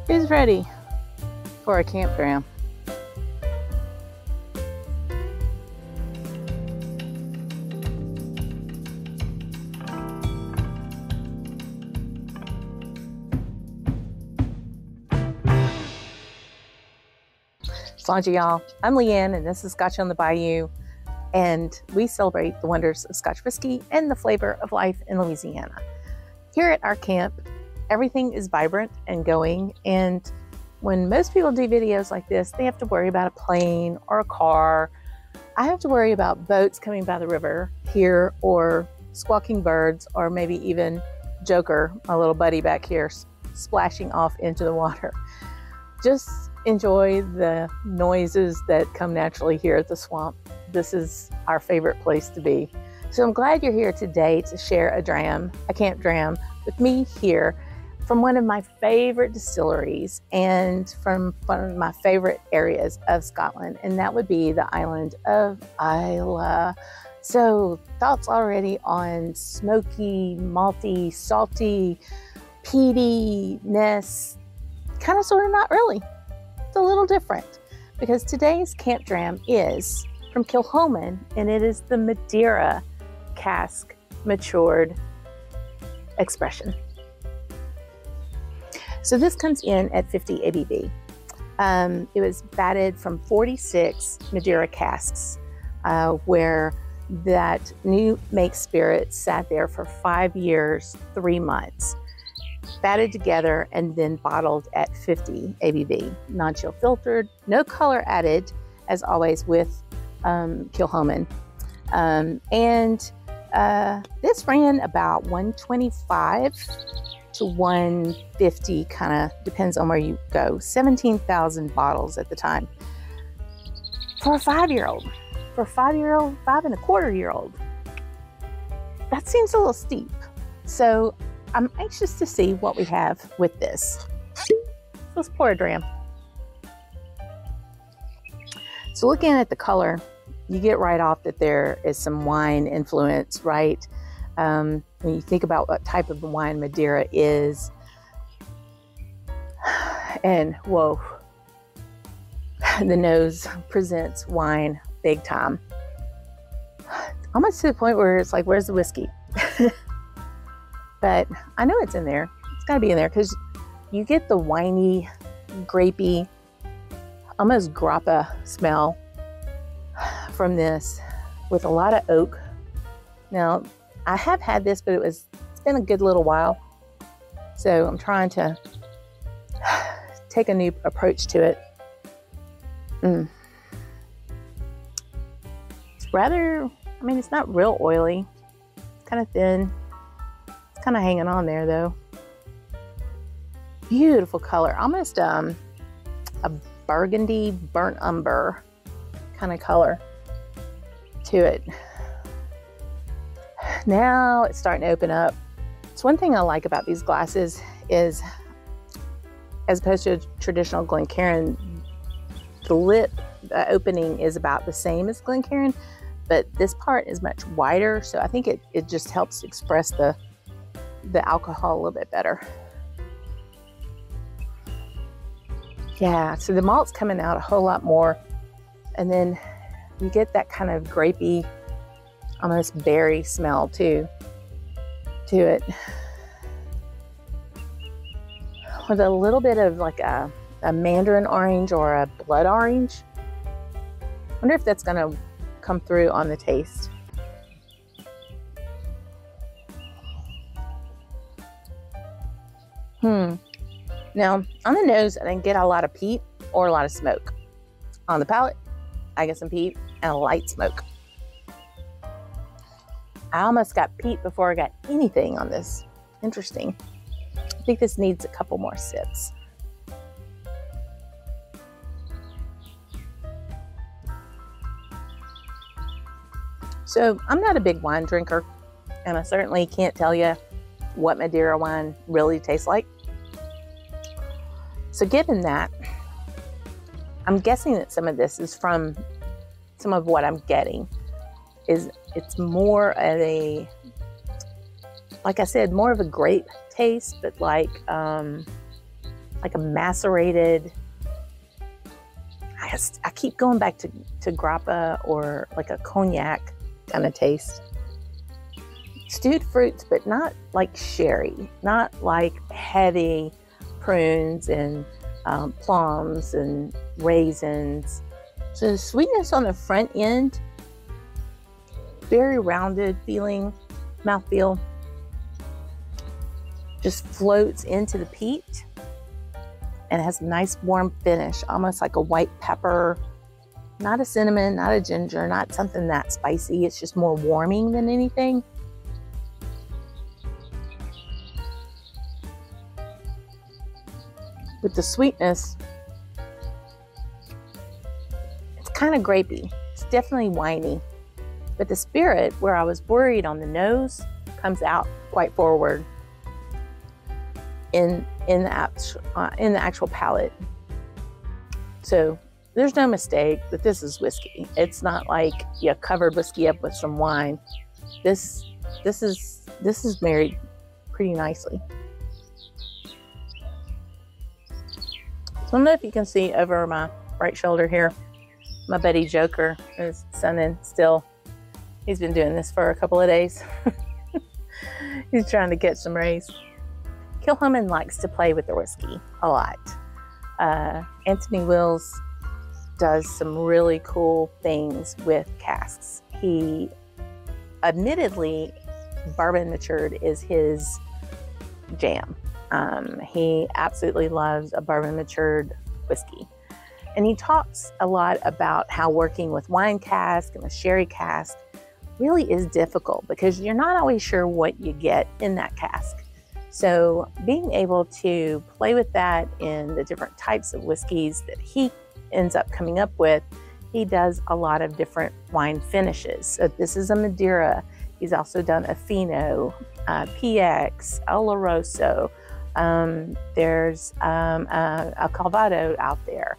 Who's ready for a Camp Dram? Sláinte y'all, I'm Leanne and this is Scotch on the Bayou, and we celebrate the wonders of Scotch whiskey and the flavor of life in Louisiana. Here at our camp, everything is vibrant and going, and when most people do videos like this, they have to worry about a plane or a car. I have to worry about boats coming by the river here, or squawking birds, or maybe even Joker, my little buddy back here, splashing off into the water. Just enjoy the noises that come naturally here at the swamp. This is our favorite place to be. So I'm glad you're here today to share a Camp Dram with me here from one of my favorite distilleries and from one of my favorite areas of Scotland, and that would be the island of Islay. So thoughts already on smoky, malty, salty, peatiness? Kind of, sort of, not really. It's a little different because today's Camp Dram is from Kilchoman, and it is the Madeira Cask matured expression. So this comes in at 50 ABV. It was batted from 46 Madeira casks, where that new make spirit sat there for 5 years, 3 months. Batted together and then bottled at 50 ABV, non-chill filtered, no color added, as always with Kilchoman. This ran about 125 to 150, kind of depends on where you go. 17,000 bottles at the time. For a 5-year-old, for a 5-year-old, 5.25-year-old, that seems a little steep. So I'm anxious to see what we have with this. Let's pour a dram. So looking at the color, you get right off that there is some wine influence, right? When you think about what type of wine Madeira is, and whoa, the nose presents wine big time. Almost to the point where it's like, where's the whiskey? But I know it's in there. It's got to be in there because you get the winey, grapey, almost grappa smell from this with a lot of oak. Now, I have had this, but it's been a good little while. So I'm trying to take a new approach to it. It's rather, I mean, it's not real oily. It's kind of thin. Kind of hanging on there though. Beautiful color, almost a burgundy burnt umber kind of color to it. Now it's starting to open up. It's one thing I like about these glasses is, as opposed to a traditional Glencairn, the lip opening is about the same as Glencairn, but this part is much wider, so I think it just helps express the alcohol a little bit better. Yeah, so the malt's coming out a whole lot more, and then you get that kind of grapey, almost berry smell too to it, with a little bit of like a mandarin orange or a blood orange. I wonder if that's gonna come through on the taste. Now, on the nose, I didn't get a lot of peat or a lot of smoke. On the palate, I get some peat and a light smoke. I almost got peat before I got anything on this. Interesting. I think this needs a couple more sips. So, I'm not a big wine drinker, and I certainly can't tell you what Madeira wine really tastes like. So given that, I'm guessing that some of this is from some of what I'm getting. It's more of a, like I said, more of a grape taste, but like like a macerated, I keep going back to grappa or like a cognac kind of taste. Stewed fruits, but not like sherry, not like heavy prunes and plums and raisins. So the sweetness on the front end, very rounded feeling, mouthfeel, just floats into the peat and has a nice warm finish, almost like a white pepper, not a cinnamon, not a ginger, not something that spicy. It's just more warming than anything. With the sweetness, it's kind of grapey. It's definitely winey. But the spirit, where I was worried on the nose, comes out quite forward in the actual palate. So there's no mistake that this is whiskey. It's not like you covered whiskey up with some wine. This is married pretty nicely. So I don't know if you can see over my right shoulder here, my buddy Joker is sunning still. He's been doing this for a couple of days. He's trying to get some rays. Kilchoman likes to play with the whiskey a lot. Anthony Wills does some really cool things with casks. He, admittedly, bourbon matured is his jam. He absolutely loves a bourbon matured whiskey. And he talks a lot about how working with wine cask and a sherry cask really is difficult because you're not always sure what you get in that cask. So being able to play with that in the different types of whiskeys that he ends up coming up with, he does a lot of different wine finishes. So this is a Madeira. He's also done a Fino, PX, Oloroso. There's a Calvados out there.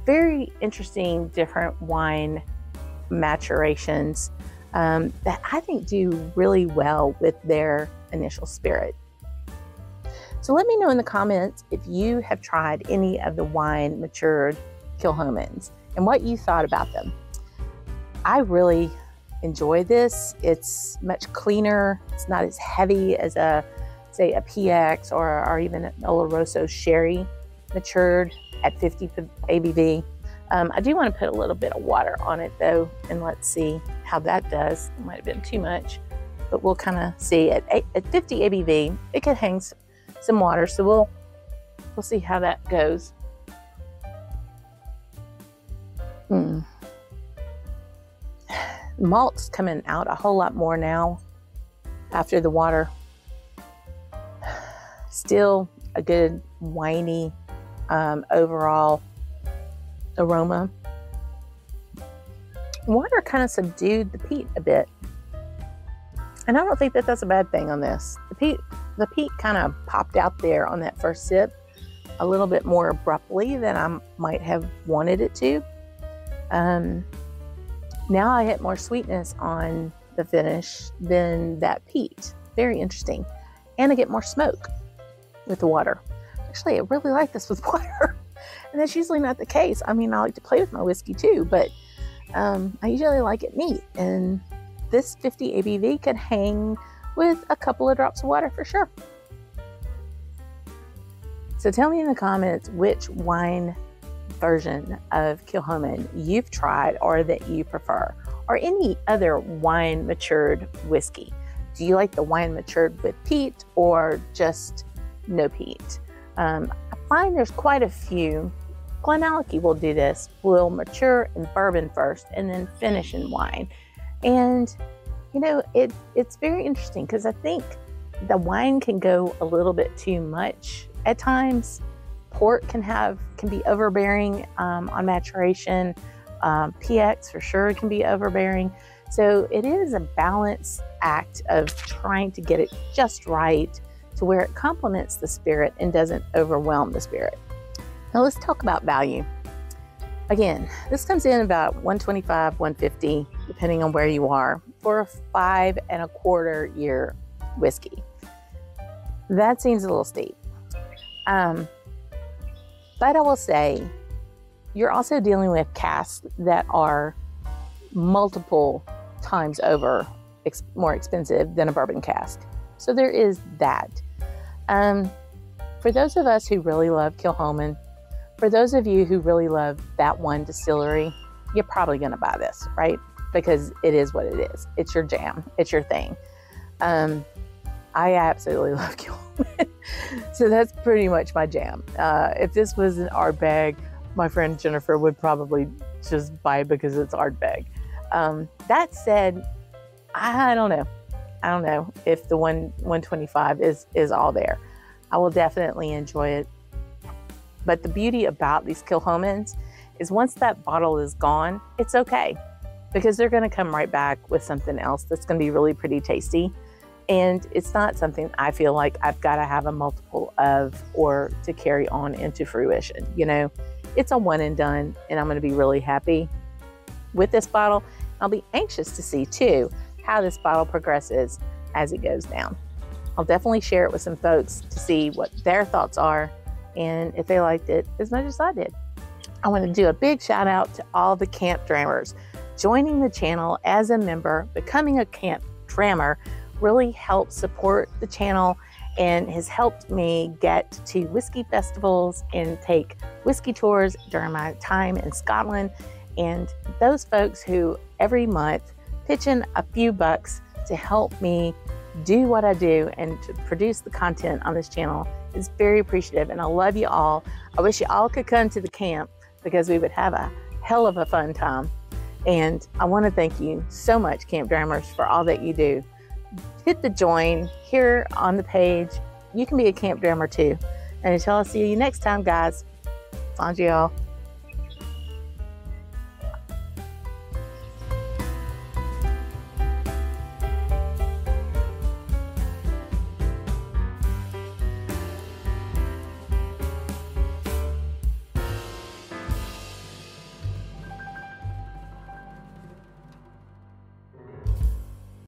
Very interesting different wine maturations that I think do really well with their initial spirit. So let me know in the comments if you have tried any of the wine matured Kilchomans and what you thought about them. I really enjoy this. It's much cleaner. It's not as heavy as say a PX or even an Oloroso sherry matured at 50 ABV. I do want to put a little bit of water on it though, and let's see how that does. It might have been too much, but we'll kind of see. At 50 ABV, it could hang some water, so we'll see how that goes. Malt's coming out a whole lot more now after the water. Still a good winey overall aroma. Water kind of subdued the peat a bit, and I don't think that that's a bad thing on this. The peat kind of popped out there on that first sip a little bit more abruptly than I might have wanted it to. Now I hit more sweetness on the finish than that peat. Very interesting. And I get more smoke with the water. Actually, I really like this with water. And that's usually not the case. I mean, I like to play with my whiskey too, but I usually like it neat. And this 50 ABV could hang with a couple of drops of water for sure. So tell me in the comments which wine version of Kilchoman you've tried or that you prefer, or any other wine matured whiskey. Do you like the wine matured with peat or just no peat? I find there's quite a few. Glenallachie will do this. We'll mature in bourbon first and then finish in wine. And you know, it's very interesting because I think the wine can go a little bit too much at times. Port can be overbearing on maturation. PX for sure can be overbearing. So it is a balance act of trying to get it just right to where it complements the spirit and doesn't overwhelm the spirit. Now let's talk about value. Again, this comes in about $125, $150, depending on where you are, for a 5 1/4 year whiskey. That seems a little steep. But I will say, you're also dealing with casks that are multiple times over more expensive than a bourbon cask. So there is that. For those of us who really love Kilchoman, for those of you who really love that one distillery, you're probably going to buy this, right? Because it is what it is. It's your jam. It's your thing. I absolutely love Kilchoman. So that's pretty much my jam. If this was an Ardbeg, my friend Jennifer would probably just buy it because it's Ardbeg. That said, I don't know. I don't know if the 125 is all there. I will definitely enjoy it. But the beauty about these Kilchomans is once that bottle is gone, it's okay. Because they're going to come right back with something else that's going to be really pretty tasty. And it's not something I feel like I've got to have a multiple of or to carry on into fruition. You know, it's a one and done, and I'm going to be really happy with this bottle. I'll be anxious to see too how this bottle progresses as it goes down. I'll definitely share it with some folks to see what their thoughts are and if they liked it as much as I did. I want to do a big shout out to all the Camp Drammers. Joining the channel as a member, becoming a Camp Drammer, really helped support the channel and has helped me get to whiskey festivals and take whiskey tours during my time in Scotland. And those folks who every month pitch in a few bucks to help me do what I do and to produce the content on this channel is very appreciative. And I love you all. I wish you all could come to the camp because we would have a hell of a fun time. And I want to thank you so much, Camp Drammers, for all that you do. Hit the join here on the page. You can be a Camp Drammer too. And until I see you next time, guys, on to y'all.